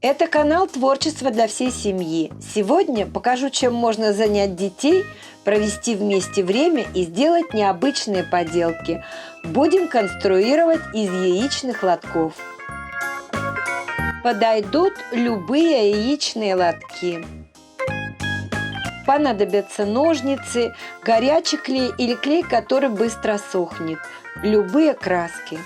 Это канал «Творчество для всей семьи». Сегодня покажу, чем можно занять детей, провести вместе время и сделать необычные поделки. Будем конструировать из яичных лотков. Подойдут любые яичные лотки. Понадобятся ножницы, горячий клей или клей, который быстро сохнет, любые краски.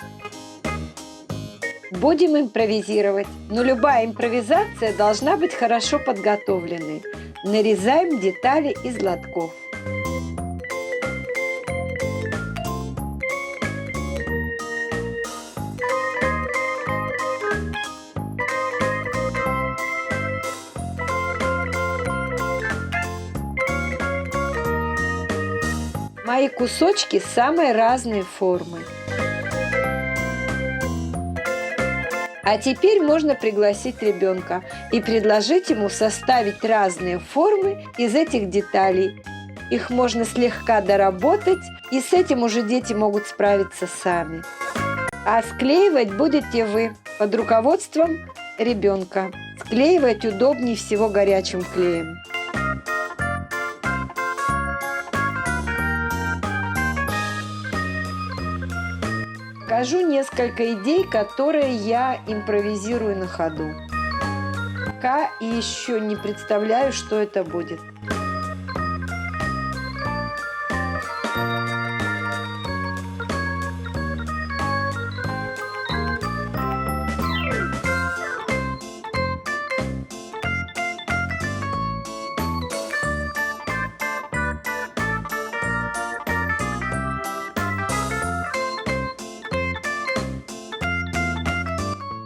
Будем импровизировать, но любая импровизация должна быть хорошо подготовленной. Нарезаем детали из лотков. Мои кусочки самой разной формы. А теперь можно пригласить ребенка и предложить ему составить разные формы из этих деталей. Их можно слегка доработать, и с этим уже дети могут справиться сами. А склеивать будете вы под руководством ребенка. Склеивать удобнее всего горячим клеем. Покажу несколько идей, которые я импровизирую на ходу. Пока еще не представляю, что это будет.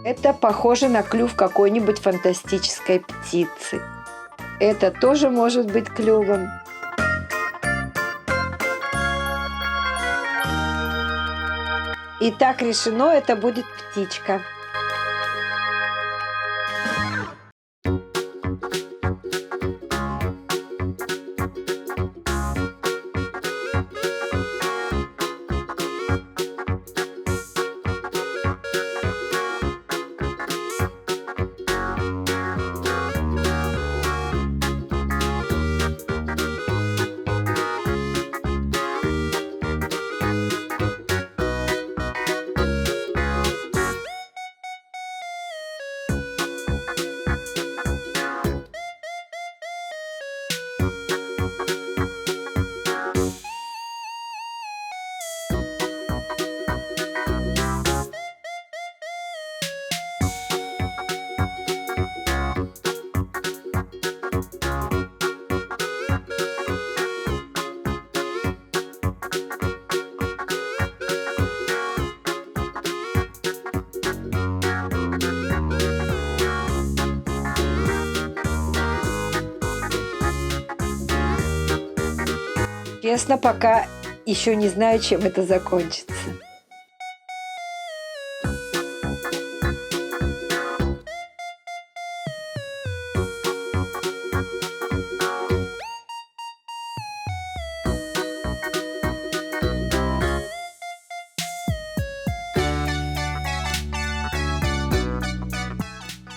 Это похоже на клюв какой-нибудь фантастической птицы. Это тоже может быть клювом. Итак, решено, это будет птичка. Честно, пока еще не знаю, чем это закончится.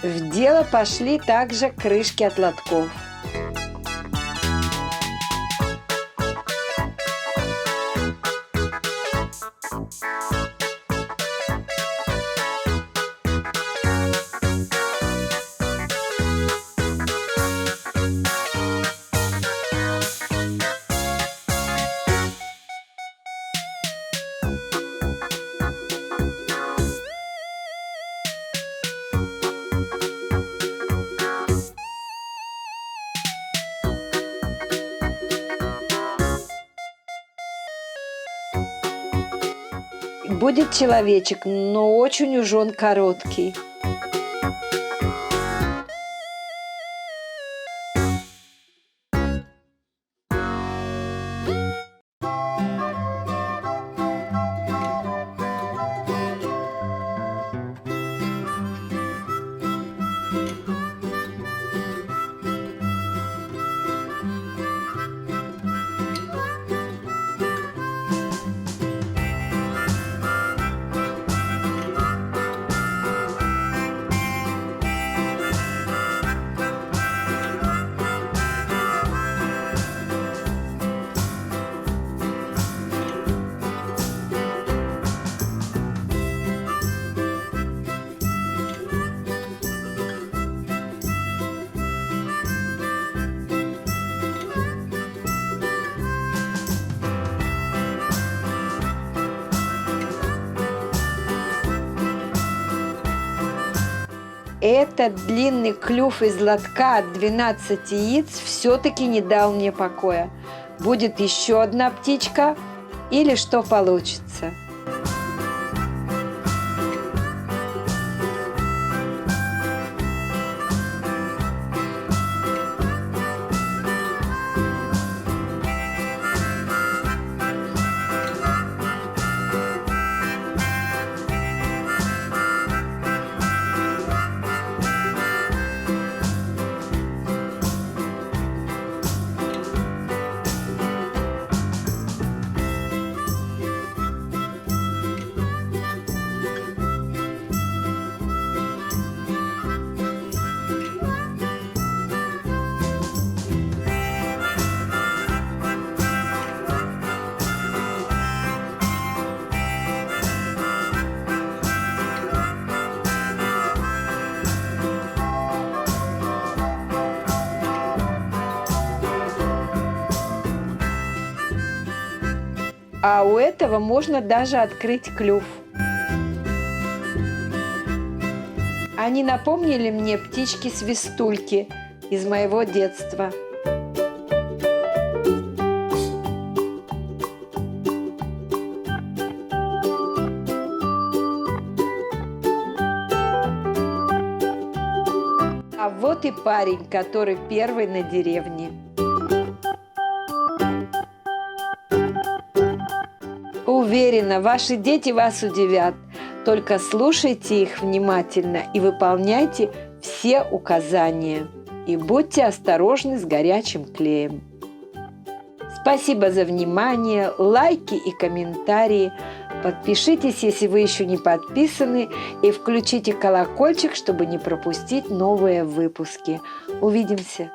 В дело пошли также крышки от лотков. Будет человечек, но очень уж он короткий. этот длинный клюв из лотка от 12 яиц все-таки не дал мне покоя. Будет еще одна птичка или что получится? А у этого можно даже открыть клюв. Они напомнили мне птички-свистульки из моего детства. А вот и парень, который первый на деревне. Уверена, ваши дети вас удивят. Только слушайте их внимательно и выполняйте все указания. И будьте осторожны с горячим клеем. Спасибо за внимание, лайки и комментарии. Подпишитесь, если вы еще не подписаны, и включите колокольчик, чтобы не пропустить новые выпуски. Увидимся!